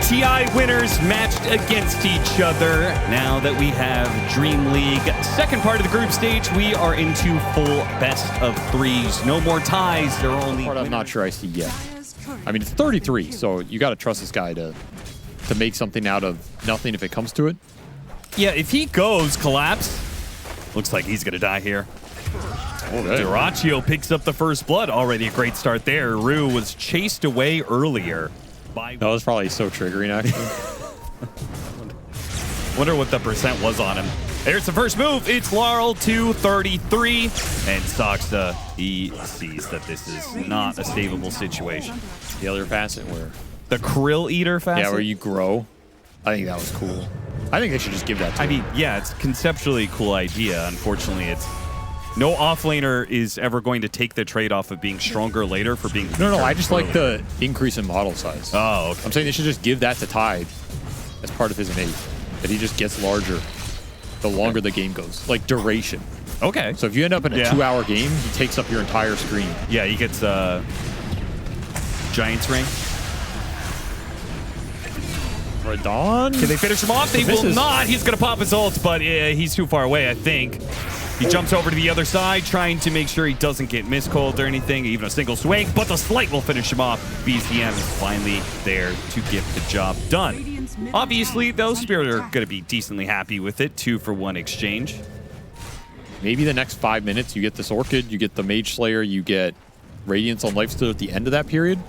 TI winners matched against each other. Now that we have Dream League, second part of the group stage, we are into full best of threes. No more ties. There are only. Part I'm not sure I see yet. I mean, it's 33, so you got to trust this guy to make something out of nothing if it comes to it. Yeah, if he goes collapse, looks like he's gonna die here. Okay. Dyrachyo picks up the first blood. Already a great start there. Rue was chased away earlier. That was probably so triggering, actually. Wonder what the percent was on him. There's the first move. It's Laurel 233. And Soxa, he sees that this is not a savable situation. The other facet where... The Krill Eater facet? Yeah, where you grow. I think that was cool. I think they should just give that to him. I mean, yeah, it's conceptually a cool idea. Unfortunately, it's... No offlaner is ever going to take the trade-off of being stronger later for being... No, I just like the increase in model size. Oh, okay. I'm saying they should just give that to Tide as part of his innate. That he just gets larger the longer the game goes. Like duration. Okay. So if you end up in a 2-hour game, he takes up your entire screen. Yeah, he gets Giant's Ring. Radon? Can they finish him off? They will not. He's going to pop his ult, but he's too far away, I think. He jumps over to the other side, trying to make sure he doesn't get miscalled or anything, even a single swing, but the slight will finish him off. BZM is finally there to get the job done. Obviously, though, Spirit are going to be decently happy with it. 2-for-1 exchange. Maybe the next 5 minutes, you get this Orchid, you get the Mage Slayer, you get Radiance on Lifesteal at the end of that period,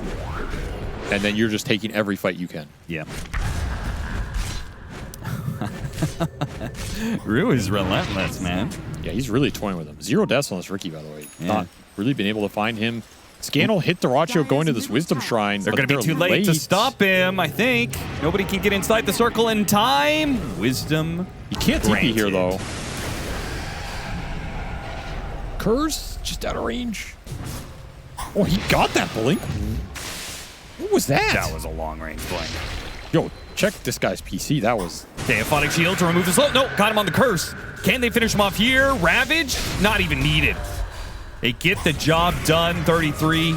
and then you're just taking every fight you can. Yeah. Rue is relentless, man. Yeah, he's really toying with him. 0 deaths on this Riki, by the way. Yeah. Not really been able to find him. Scannel hit Dyrachyo going to this Wisdom Shrine. They're going to be too late to stop him, I think. Nobody can get inside the circle in time. Wisdom. You can't TP here, though. Curse, just out of range. Oh, he got that blink. What was that? That was a long-range blink. Yo, check this guy's PC. That was... Okay, Aphotic Shield to remove the slow. No, got him on the curse. Can they finish him off here? Ravage? Not even needed. They get the job done. 33.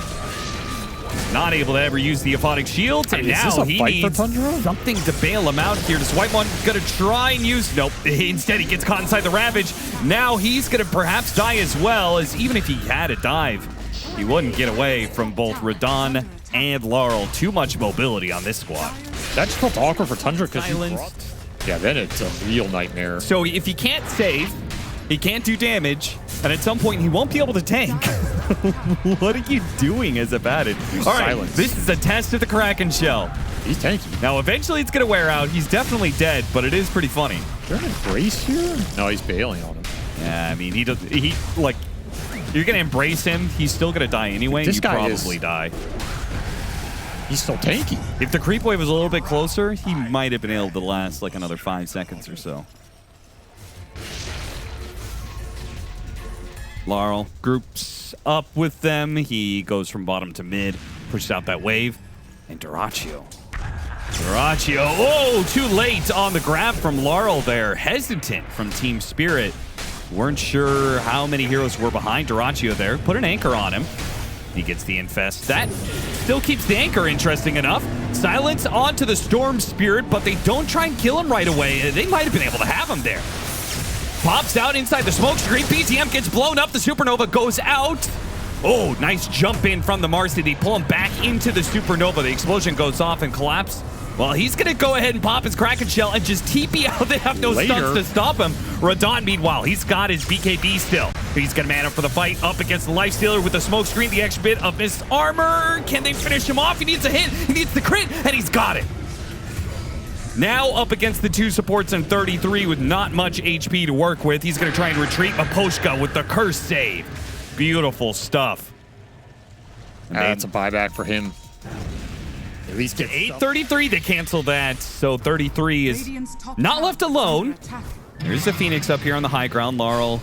Not able to ever use the Aphotic Shield. And now he needs something to bail him out here. Does White One going to try and use... Nope. Instead, he gets caught inside the Ravage. Now he's going to perhaps die as well, as even if he had a dive, he wouldn't get away from both Radon and Laurel. Too much mobility on this squad. That just felt awkward for Tundra because he brought... Yeah, then it's a real nightmare. So if he can't save, he can't do damage, and at some point he won't be able to tank. What are you doing as a batted? All right, this is a test of the Kraken shell. He's tanky. Now eventually it's going to wear out. He's definitely dead, but it is pretty funny. Is there an embrace here? No, he's bailing on him. Yeah, I mean, like, you're going to embrace him. He's still going to die anyway. This guy probably die. He's still tanky. If the creep wave was a little bit closer, he might have been able to last like another 5 seconds or so. Laurel groups up with them. He goes from bottom to mid, pushes out that wave, and Dyrachyo. Oh, too late on the grab from Laurel there. Hesitant from Team Spirit. Weren't sure how many heroes were behind Dyrachyo there. Put an anchor on him. He gets the infest. That still keeps the anchor interesting enough. Silence onto the Storm Spirit, but they don't try and kill him right away. They might have been able to have him there. Pops out inside the smoke screen. BTM gets blown up. The Supernova goes out. Oh, nice jump in from the Marcy. They pull him back into the Supernova. The explosion goes off and collapse. Well, he's going to go ahead and pop his Kraken Shell and just TP out. They have no stunts to stop him. Radon, meanwhile, he's got his BKB still. He's going to man up for the fight up against the Lifestealer with the smoke screen, the extra bit of missed armor. Can they finish him off? He needs a hit. He needs the crit, and he's got it. Now up against the 2 supports and 33 with not much HP to work with. He's going to try and retreat. Maposhka with the curse save. Beautiful stuff. That's a buyback for him. At least get 833. They cancel that. So 33 is not left alone. There's the Phoenix up here on the high ground. Laurel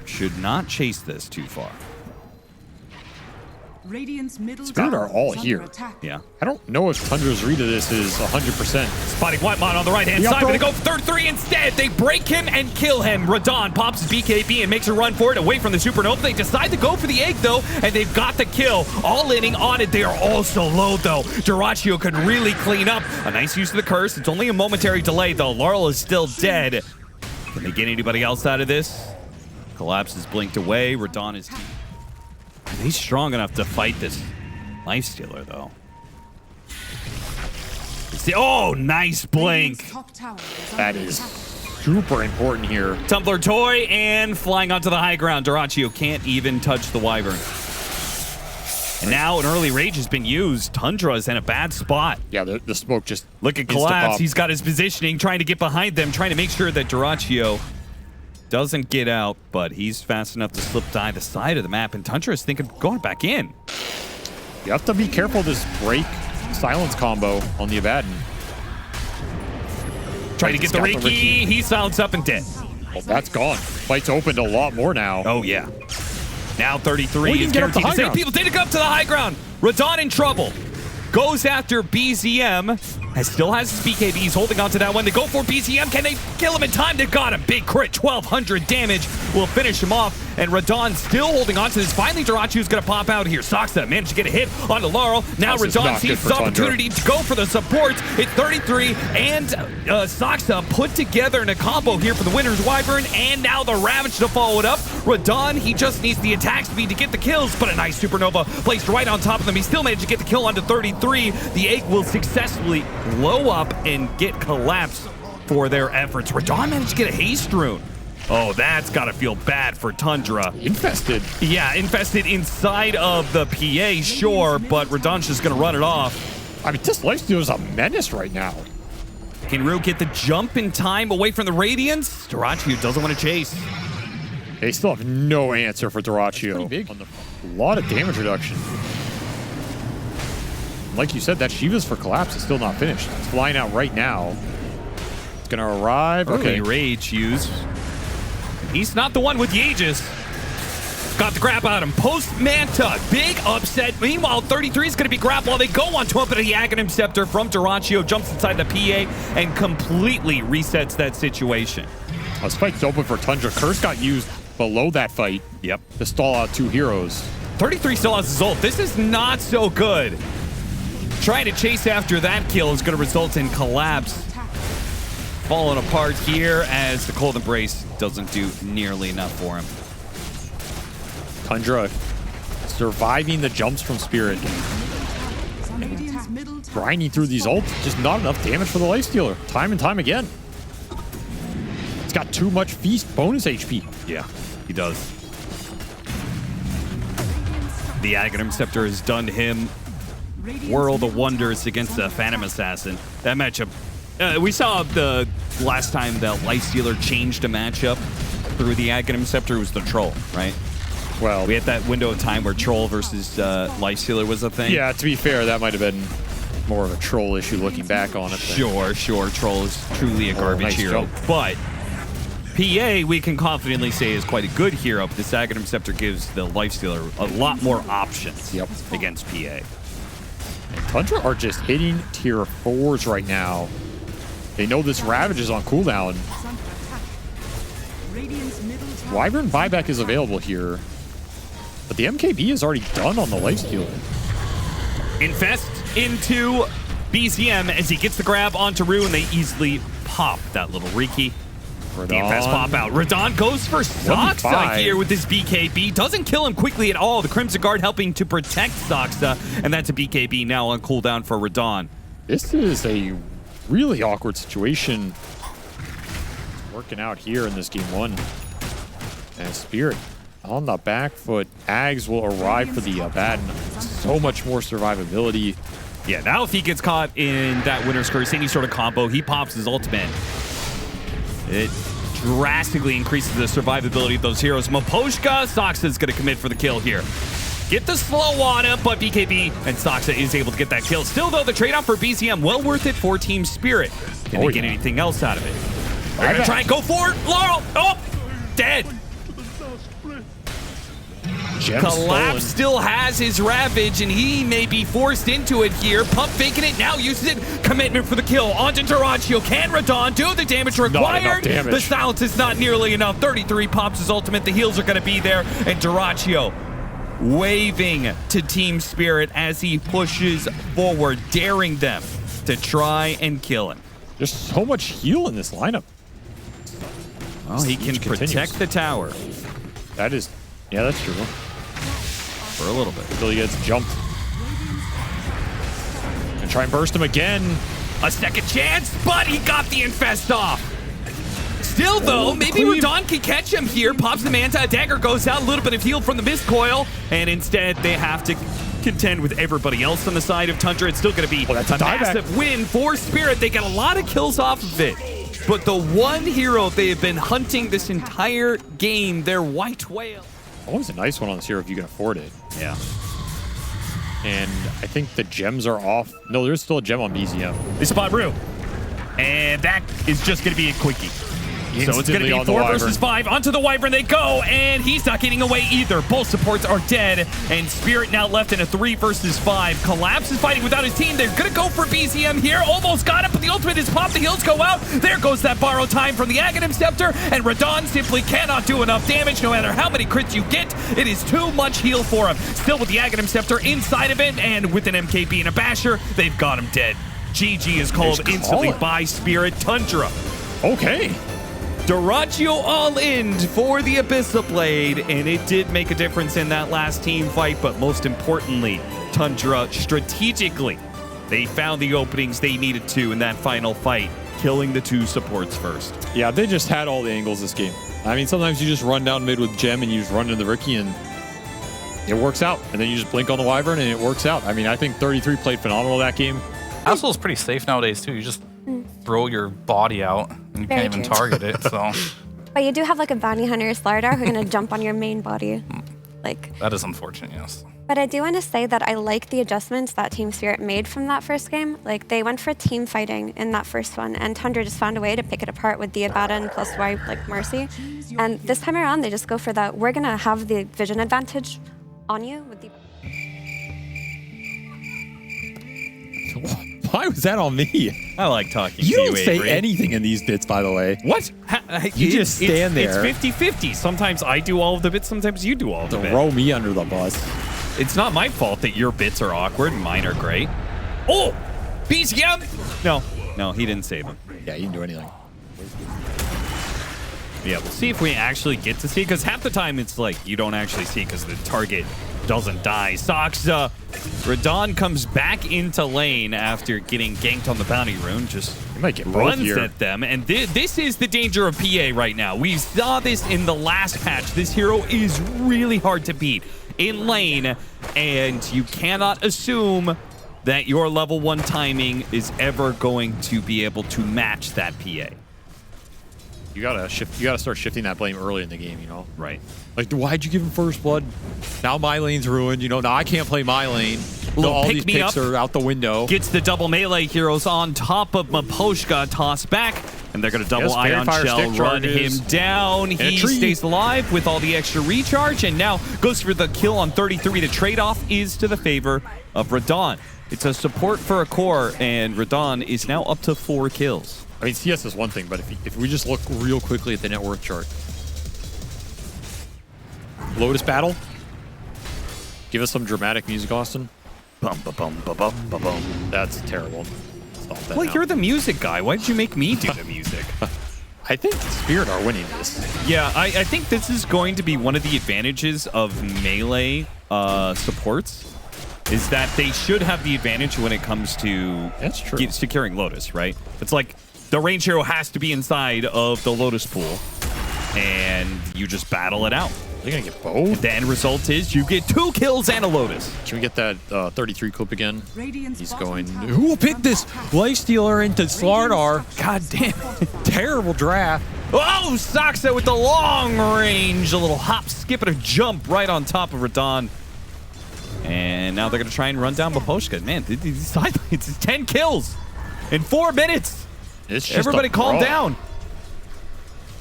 should not chase this too far. Radiant's middle Spirit tower are all is under here. attack. Yeah. I don't know if Tundra's read of this is 100%. Spotting Whitemon on the right-hand Yep, side, but bro. they go for third three instead. They break him and kill him. Radon pops his BKB and makes a run for it away from the Supernova. They decide to go for the egg, though, and they've got the kill. All-inning on it. They are all so low, though. Dyrachyo could really clean up. A nice use of the curse. It's only a momentary delay, though. Laurel is still dead. Can they get anybody else out of this? Collapse is blinked away. Radon is... He's strong enough to fight this Lifestealer, though. Oh, nice blink. Radiant's top tower is That under is attack. super important here. Tumbler toy and flying onto the high ground. Dyrachyo can't even touch the Wyvern. And now an early rage has been used. Tundra is in a bad spot. Yeah, the smoke just Look at insta-pop. Collapse. He's got his positioning, trying to get behind them, trying to make sure that Dyrachyo doesn't get out, but he's fast enough to slip by the side of the map, and Tundra is thinking of going back in. You have to be careful of this break silence combo on the Abaddon. Trying to get the Scout the Reiki. Reiki. He's silenced up and dead. Well, that's gone. Fight's opened a lot more now. Oh, yeah. Now 33 Oh, he is didn't get up to guaranteed to high save ground. people. Didn't go up to the high ground. Radon in trouble. Goes after BZM. Still has his BKB. He's holding on to that one. They go for BZM. Can they kill him in time? They've got him. Big crit. 1,200 damage will finish him off. And Radon still holding on to this. Finally, Dyrachyo's going to pop out here. Saksa managed to get a hit onto Laurel. Now This is Radon not sees good his for Tundra. opportunity to go for the support. It's 33. And Saksa put together in a combo here for the winner's Wyvern. And now the Ravage to follow it up. Radon, he just needs the attack speed to get the kills. But a nice Supernova placed right on top of them. He still managed to get the kill onto 33. The egg will successfully blow up and get Collapse for their efforts. Radon managed to get a haste rune. Oh, that's got to feel bad for Tundra. Infested. Yeah, infested inside of the PA, sure, but Radon's just going to run it off. I mean, this Lifestealer is a menace right now. Can Rue get the jump in time away from the Radiance? Dyrachyo doesn't want to chase. They still have no answer for Dyrachyo. A lot of damage reduction. Like you said, that Shiva's for Collapse is still not finished. It's flying out right now. It's going to arrive. Early Okay. rage use. He's not the one with the Aegis. Got the grab out of him. Post Manta. Big upset. Meanwhile, 33 is going to be grabbed while they go on to him, but the Aghanim Scepter from Dyrachyo jumps inside the PA and completely resets that situation. This fight's open for Tundra. Curse got used below that fight. Yep. To stall out two heroes. 33 still has his ult. This is not so good. Trying to chase after that kill is going to result in Collapse falling apart here as the Cold Embrace doesn't do nearly enough for him. Tundra surviving the jumps from Spirit. Radiant's middle tower Grinding through these ults. Just not enough damage for the Lifestealer. Time and time again. It's got too much Feast bonus HP. Yeah, he does. The Aghanim Scepter has done him world of wonders against the Phantom Assassin. That matchup, we saw the last time that Lifestealer changed a matchup through the Aghanim Scepter was the Troll, right? Well, We had that window of time where Troll versus Lifestealer was a thing. yeah, to be fair, that might have been more of a troll issue looking back on it. Sure. Troll is truly a garbage nice hero. jump. But PA, we can confidently say, is quite a good hero. But this Aghanim Scepter gives the Lifestealer a lot more options against PA. Tundra are just hitting tier 4s right now. They know this Ravage is on cooldown. is under attack. Radiant's middle tower Wyvern buyback is available here. But the MKB is already done on the Lifestealer. Infest into BZM as he gets the grab onto Rue, and they easily pop that little Reiki. The Infest pop out. Radon goes for Saksa 1v5. here with his BKB. Doesn't kill him quickly at all. The Crimson Guard helping to protect Saksa, and that's a BKB now on cooldown for Radon. This is a really awkward situation working out here in this game 1. And Spirit on the back foot. Ags will arrive for the Abaddon. So much more survivability. Yeah, now if he gets caught in that Winter's Curse, any sort of combo, he pops his ultimate. It drastically increases the survivability of those heroes. Maposhka, Saksa is going to commit for the kill here. Get the slow on him, but BKB and Saksa is able to get that kill. Still, though, the trade-off for BZM, well worth it for Team Spirit. Can they get anything else out of it? They're going to try and go for it. Laurel, oh, dead. Gem Collapse stolen. still has his Ravage, and he may be forced into it here. Pump faking it, now uses it. Commitment for the kill onto Duraccio. Can Radon do the damage required? damage. The silence is not nearly enough. 33 pops his ultimate. The heals are going to be there, and Duraccio waving to Team Spirit as he pushes forward, daring them to try and kill him. There's so much heal in this lineup. Well, he can protect the tower That is, yeah, that's true. for a little bit. Until he gets jumped. And try and burst him again. A second chance, but he got the infest off. Still, though, maybe cleave. Radon can catch him here. Pops the Manta, a dagger goes out, a little bit of heal from the Mist Coil, and instead they have to contend with everybody else on the side of Tundra. It's still going to be that's a a dieback. massive win for Spirit. They got a lot of kills off of it, but the one hero they have been hunting this entire game, their White Whale. Always a nice one on this hero if you can afford it. Yeah. And I think the gems are off. No, there's still a gem on BZM. They spot Rue, and that is just going to be a quickie. So it's going to Instantly be on the 4 Wyvern. versus 5. Onto the Wyvern they go, and he's not getting away either. Both supports are dead, and Spirit now left in a 3 versus 5. Collapse is fighting without his team. They're going to go for BZM here. Almost got it, but the ultimate is popped. The heals go out. There goes that borrow time from the Aghanim Scepter, and Radon simply cannot do enough damage no matter how many crits you get. It is too much heal for him. Still with the Aghanim Scepter inside of it, and with an MKB and a Basher, they've got him dead. GG is called Just call instantly it. by Spirit. Tundra. Okay. Duraccio all in for the Abyssal Blade, and it did make a difference in that last team fight, but most importantly, Tundra strategically, they found the openings they needed to in that final fight, killing the 2 supports first. Yeah, they just had all the angles this game. I mean, sometimes you just run down mid with Gem and you just run into the Ricky and it works out. And then you just blink on the Wyvern and it works out. I mean, I think 33 played phenomenal that game. Asshole is pretty safe nowadays too. You just throw your body out and you Very can't even true. target it. So But you do have like a bounty hunter or Slardar who are gonna jump on your main body. Like, that is unfortunate, yes. but I do want to say that I like the adjustments that Team Spirit made from that first game. Like, they went for team fighting in that first one, and Tundra just found a way to pick it apart with the Abaddon plus Y, like Mercy. And this time around, they just go for that. We're gonna have the vision advantage on you with the. Why was that on me? I like talking You to don't you, say Avery. anything in these bits, by the way. What? You just stand there. It's 50-50. Sometimes I do all of the bits, sometimes you do all of the bits. Throw me under the bus. It's not my fault that your bits are awkward and mine are great. Oh! BZM! No, he didn't save him. Yeah, you didn't do anything. Yeah, we'll see if we actually get to see, because half the time it's like you don't actually see because the target doesn't die. Soxa, Radon comes back into lane after getting ganked on the bounty rune, just You might get both runs here. at them, and this is the danger of PA right now. We saw this in the last patch. This hero is really hard to beat in lane, and you cannot assume that your level 1 timing is ever going to be able to match that PA. You gotta shift. You gotta start shifting that blame early in the game. You know, Right. like why'd you give him first blood? Now my lane's ruined. You know, now I can't play my lane. So Little all pick these me picks up. are out the window. Gets the double melee heroes on top of Maposhka, tossed back, and they're going to double Yes, Fairy Ion Fire Shell, stick run charges. him down. a He tree. stays alive with all the extra recharge, and now goes for the kill on 33. The trade-off is to the favor of Radon. It's a support for a core, and Radon is now up to 4 kills. I mean, CS is one thing, but if we just look real quickly at the net worth chart. Lotus battle. Give us some dramatic music, Austin. Bum, ba, bum, ba, bum, ba, bum. That's terrible. Stop that Well, now. you're the music guy. Why did you make me do the music? I think Spirit are winning this. Yeah, I think this is going to be one of the advantages of melee supports, is that they should have the advantage when it comes to That's true. securing Lotus, right? It's like the range hero has to be inside of the Lotus pool, and you just battle it out. They're gonna get both. The end result is you get 2 kills and a Lotus. Can we get that 33 clip again? Radiant's He's bottom going. tower Who will pick this Lifestealer into Slardar? God damn it. Terrible draft. Oh, Soxa with the long range. A little hop, skip, and a jump right on top of Radon. And now they're going to try and run down Maposhka. Man, these highlights is 10 kills in 4 minutes. It's just Everybody a calm brawl. Oh.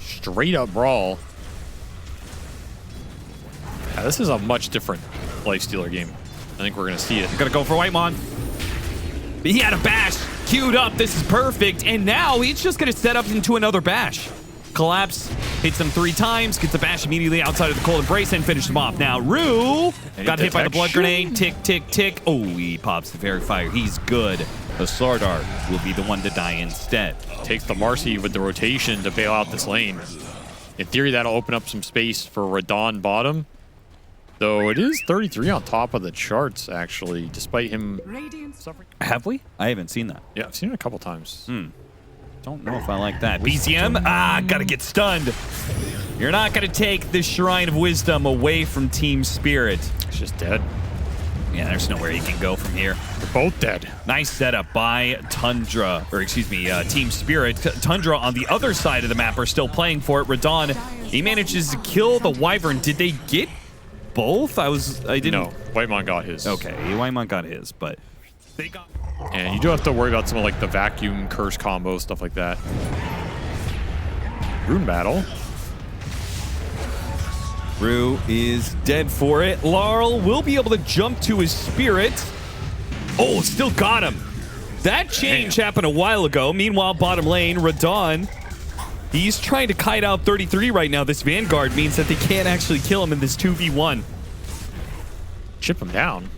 Straight up brawl. Yeah, this is a much different Lifestealer game. I think we're going to see it. Gonna go for Whitemon. He had a bash queued up. This is perfect. And now he's just gonna set up into another bash. Collapse, hits him 3 times, gets the bash immediately outside of the cold embrace and finishes him off. Now, Rue got hit by the blood grenade. Tick, tick, tick. Oh, he pops the fairy fire. He's good. The Slardar will be the one to die instead. Takes the Marcy with the rotation to bail out this lane. In theory, that'll open up some space for Radon bottom. Though it is 33 on top of the charts, actually, despite him suffering. Have we? I haven't seen that. Yeah, I've seen it a couple times. Don't know if I like that. BCM, gotta get stunned. You're not gonna take the Shrine of Wisdom away from Team Spirit. It's just dead. Yeah, there's nowhere he can go from here. They're both dead. Nice setup by Tundra, or excuse me, Team Spirit. Tundra on the other side of the map are still playing for it. Radon, he manages to kill the Wyvern. Did they get both? I didn't. No, Whitemon got his. Okay, Whitemon got his, but they got. And you do have to worry about some of like the vacuum curse combo, stuff like that. Rune battle. Rue is dead for it. Laurel will be able to jump to his Spirit. Oh, still got him. That change happened a while ago. Meanwhile, bottom lane, Radon, he's trying to kite out 33 right now. This Vanguard means that they can't actually kill him in this 2v1. Chip him down.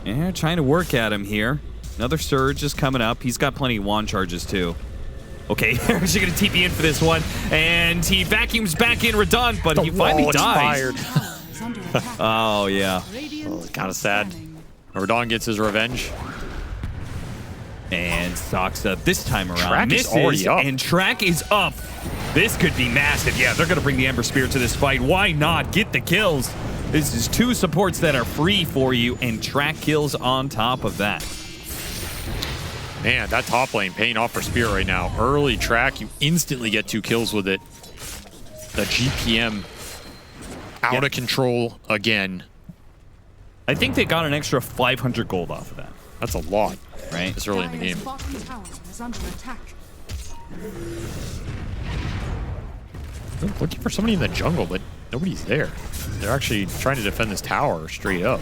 Yeah, trying to work at him here. Another Surge is coming up. He's got plenty of wand charges too. Okay, they're actually going to TP in for this one. And he vacuums back in Radon, but he finally dies. Oh, yeah. Kind of sad. Radon gets his revenge. And Soxa this time around Track is already up. And Track is up. This could be massive. Yeah, they're going to bring the Ember Spirit to this fight. Why not? Get the kills. This is 2 supports that are free for you, and Track kills on top of that. Man, that top lane paying off for Spirit right now. Early Track, you instantly get 2 kills with it. The GPM out of control again. I think they got an extra 500 gold off of that. That's a lot, right? This early in the game. They're looking for somebody in the jungle, but nobody's there. They're actually trying to defend this tower straight up.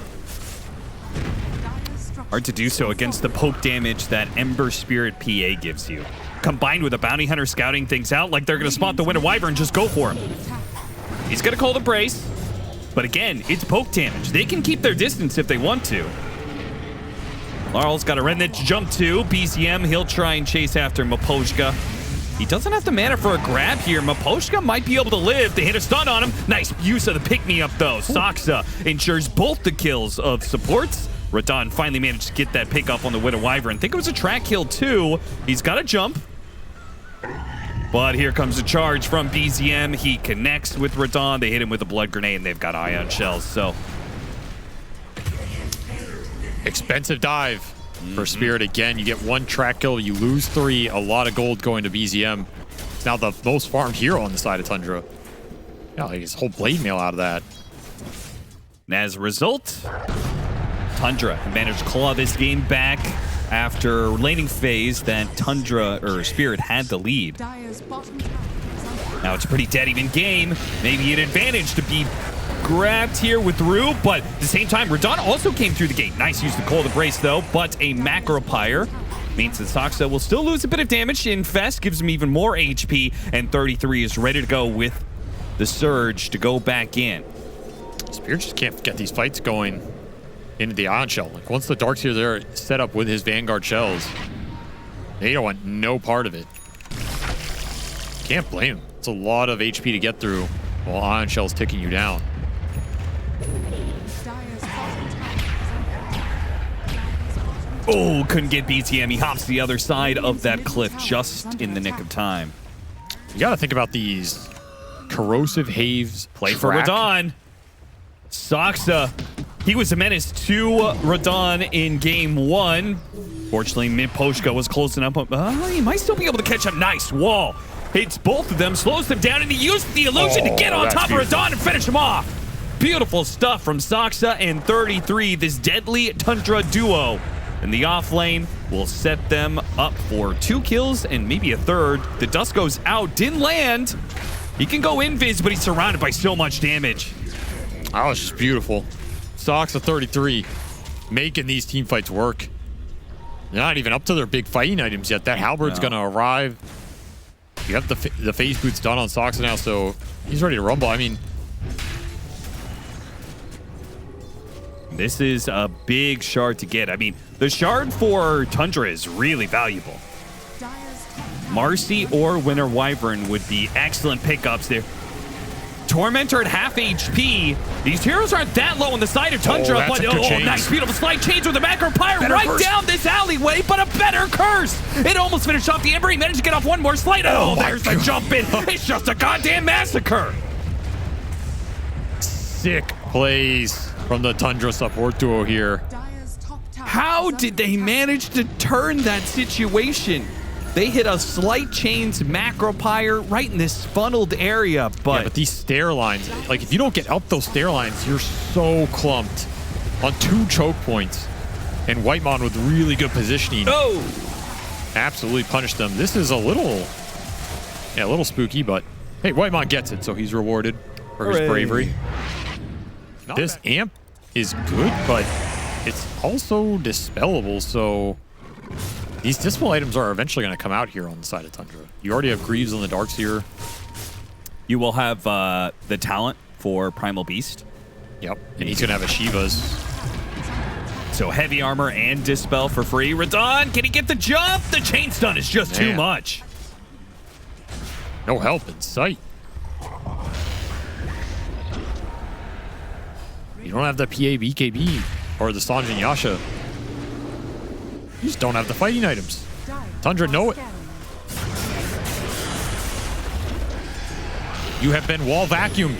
Hard to do so against the poke damage that Ember Spirit PA gives you. Combined with a Bounty Hunter scouting things out like they're going to spot the Winter Wyvern, just go for him. He's going to call the brace. But again, it's poke damage. They can keep their distance if they want to. Laurel's got a Remnant to jump to. BCM, he'll try and chase after Miposhka. He doesn't have the mana for a grab here. Miposhka might be able to live. They hit a stun on him. Nice use of the pick-me-up, though. Soxa ensures both the kills of supports. Radon finally managed to get that pick up on the Winter Wyvern. I think it was a track kill, too. He's got to jump. But here comes a charge from BZM. He connects with Radon. They hit him with a blood grenade, and they've got ion shells, so. Expensive dive for Spirit again. You get 1 track kill, you lose 3. A lot of gold going to BZM. It's now the most farmed hero on the side of Tundra. Yeah, like his whole blade mail out of that. And as a result, Tundra managed to claw this game back after laning phase that Tundra or Spirit had the lead. Now it's a pretty dead even game. Maybe an advantage to be grabbed here with Rue, but at the same time, Radon also came through the gate. Nice use of the Cold Embrace though, but a Macro Pyre means that Soxa will still lose a bit of damage. Infest gives him even more HP, and 33 is ready to go with the Surge to go back in. Spirit just can't get these fights going into the Ion Shell. Like once the Darkseer there set up with his Vanguard shells, they don't want no part of it. Can't blame him. It's a lot of HP to get through while Ion Shell's ticking you down. Oh, couldn't get BTM. He hops to the other side of that cliff just in the nick of time. You gotta think about these corrosive haves. Play for Radon. Soxa, he was a menace to Radon in game 1. Fortunately, Miposhka was close enough. He might still be able to catch up. Nice wall. Hits both of them, slows them down, and he used the illusion to get on top of Radon and finish him off. Beautiful stuff from Soxa and 33, this deadly Tundra duo. And the off lane will set them up for 2 kills and maybe a third. The dust goes out, didn't land. He can go invis, but he's surrounded by so much damage. That was just beautiful. Sox of 33, making these team fights work. They're not even up to their big fighting items yet. That halberd's going to arrive. You have the phase boots done on Sox now, so he's ready to rumble. I mean, this is a big shard to get. I mean, the shard for Tundra is really valuable. Marcy or Winter Wyvern would be excellent pickups there. Tormentor at half HP. These heroes aren't that low on the side of Tundra, but nice, beautiful slide change with the macro pyre right down this alleyway, but a better curse. It almost finished off the Ember. He managed to get off one more slide. Oh, there's the jump in. It's just a goddamn massacre. Sick plays from the Tundra support duo here. How did they manage to turn that situation? They hit a slight chains macro pyre right in this funneled area, but these stair lines, like if you don't get up those stair lines, you're so clumped on 2 choke points. And Whitemon with really good positioning. Absolutely punished them. This is a little spooky, but hey, Whitemon gets it, so he's rewarded for his bravery. This amp is good, but it's also dispellable, so these dispel items are eventually going to come out here on the side of Tundra. You already have Greaves on the Darks here. You will have the talent for Primal Beast. Yep, and he's going to have a Shiva's. So heavy armor and dispel for free. Radon, can he get the jump? The chain stun is just too much. No help in sight. You don't have the PA BKB or the Sanjin Yasha. You just don't have the fighting items. Tundra know it. You have been wall vacuumed,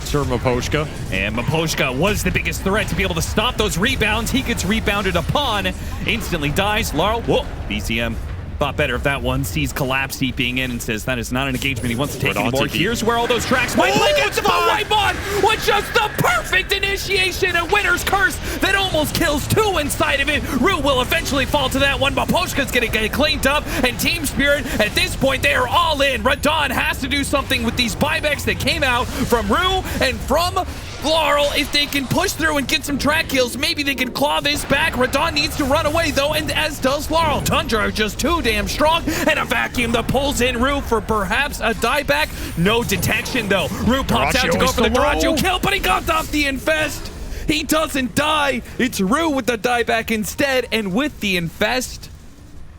Sir Maposhka. And Maposhka was the biggest threat to be able to stop those rebounds. He gets rebounded upon, instantly dies. Laurel, whoa, BCM. Thought better if that one sees Collapse seeping in and says that is not an engagement he wants to take anymore. Here's where all those tracks might play against the Whitemon with just the perfect initiation, a winner's curse that almost kills 2 inside of it. Rue will eventually fall to that one, but Poshka's gonna get cleaned up, and Team Spirit, at this point, they are all in. Radon has to do something with these buybacks that came out from Rue and from Laurel. If they can push through and get some track kills, maybe they can claw this back. Radon needs to run away though, and as does Laurel. Tundra are just too damn strong, and a vacuum that pulls in Rue for perhaps a dieback. No detection though. Rue pops out to go for the Dyrachyo kill, but he got off the infest. He doesn't die. It's Rue with the dieback instead, and with the infest,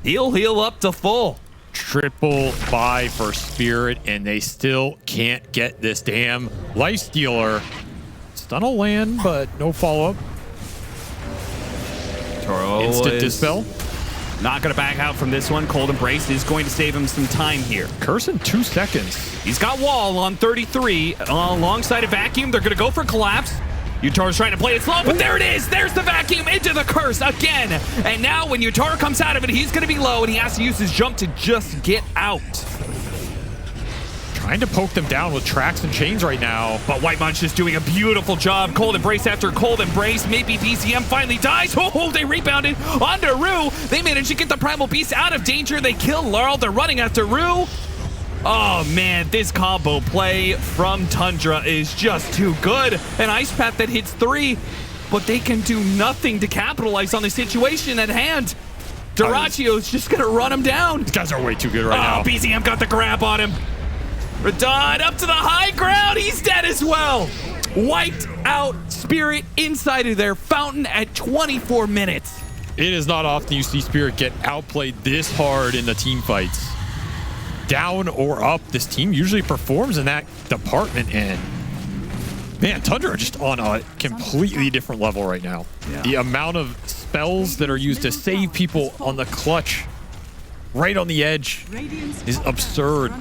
he'll heal up to full. Triple buy for Spirit, and they still can't get this damn Lifestealer. Stun will land, but no follow-up. Toro instant dispel. Not going to back out from this one. Cold Embrace is going to save him some time here. Curse in 2 seconds. He's got Wall on 33. Alongside a Vacuum, they're going to go for Collapse. Utoro's trying to play it slow, but there it is. There's the Vacuum into the Curse again. And now when Utoro comes out of it, he's going to be low, and he has to use his jump to just get out. Trying to poke them down with tracks and chains right now. But Whitemon's just doing a beautiful job. Cold Embrace after Cold Embrace. Maybe BCM finally dies. Oh, they rebounded onto Rue. They managed to get the Primal Beast out of danger. They kill Laurel. They're running after Rue. Oh, man, this combo play from Tundra is just too good. An Ice Path that hits 3, but they can do nothing to capitalize on the situation at hand. Dyrachyo's just going to run him down. These guys are way too good right now. BCM got the grab on him. Radon up to the high ground. He's dead as well. Wiped out Spirit inside of their fountain at 24 minutes. It is not often you see Spirit get outplayed this hard in the team fights. Down or up, this team usually performs in that department, and man, Tundra are just on a completely different level right now. Yeah. The amount of spells that are used to save people on the clutch right on the edge is absurd.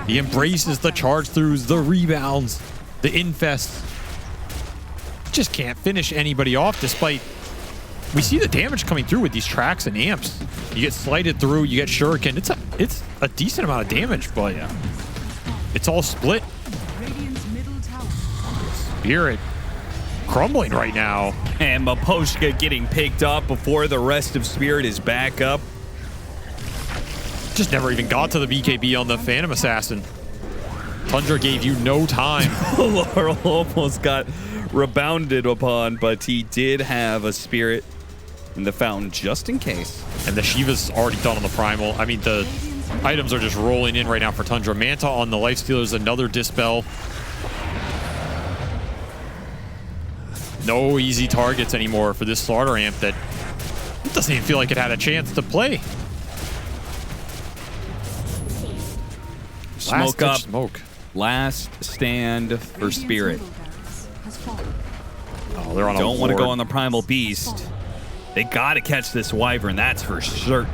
The embraces, the charge throughs, the rebounds, the infests. Just can't finish anybody off despite... We see the damage coming through with these tracks and amps. You get slighted through, you get shuriken. It's a decent amount of damage, but it's all split. Spirit crumbling right now. And Maposhka getting picked up before the rest of Spirit is back up. Just never even got to the BKB on the Phantom Assassin. Tundra gave you no time. Laurel almost got rebounded upon, but he did have a Spirit in the fountain just in case. And the Shiva's already done on the Primal. I mean, the items are just rolling in right now for Tundra. Manta on the Lifestealers, another Dispel. No easy targets anymore for this Slaughter Amp that it doesn't even feel like it had a chance to play. Smoke up. Smoke. Last stand for Spirit. Oh, they're on a Don't want to go ward. on the Primal Beast. They got to catch this Wyvern, that's for sure.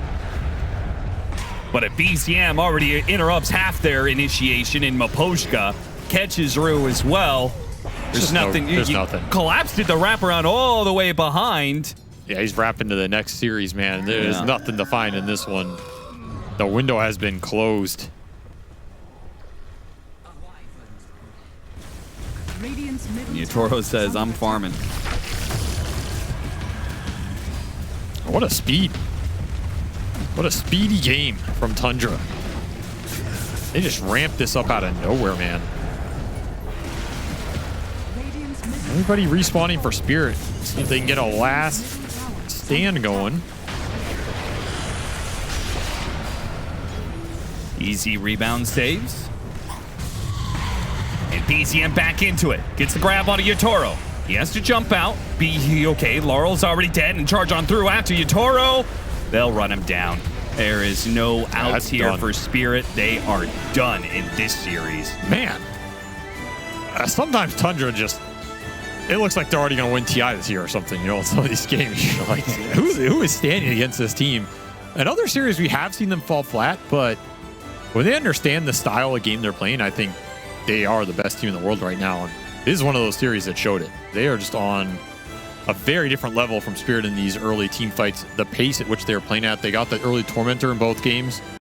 But a BCM already interrupts half their initiation, and Maposhka catches Rue as well. There's nothing. There's you nothing. Collapsed it the wraparound all the way behind. Yeah, he's wrapping to the next series, man. There's nothing to find in this one. The window has been closed. Yatoro says, I'm farming. What a speed. What a speedy game from Tundra. They just ramped this up out of nowhere, man. Everybody respawning for Spirit. See if they can get a last stand going. Easy rebound saves. And BCM back into it. Gets the grab onto Yatoro. He has to jump out. Okay, Laurel's already dead and charge on through after Yatoro. They'll run him down. There is no outs here done for Spirit. They are done in this series. Man. Sometimes Tundra just... It looks like they're already going to win TI this year or something, you know, in some of these games. You're like, who is standing against this team? In other series, we have seen them fall flat, but when they understand the style of game they're playing, I think they are the best team in the world right now. And this is one of those series that showed it. They are just on a very different level from Spirit in these early team fights. The pace at which they were playing at, they got the early Tormentor in both games.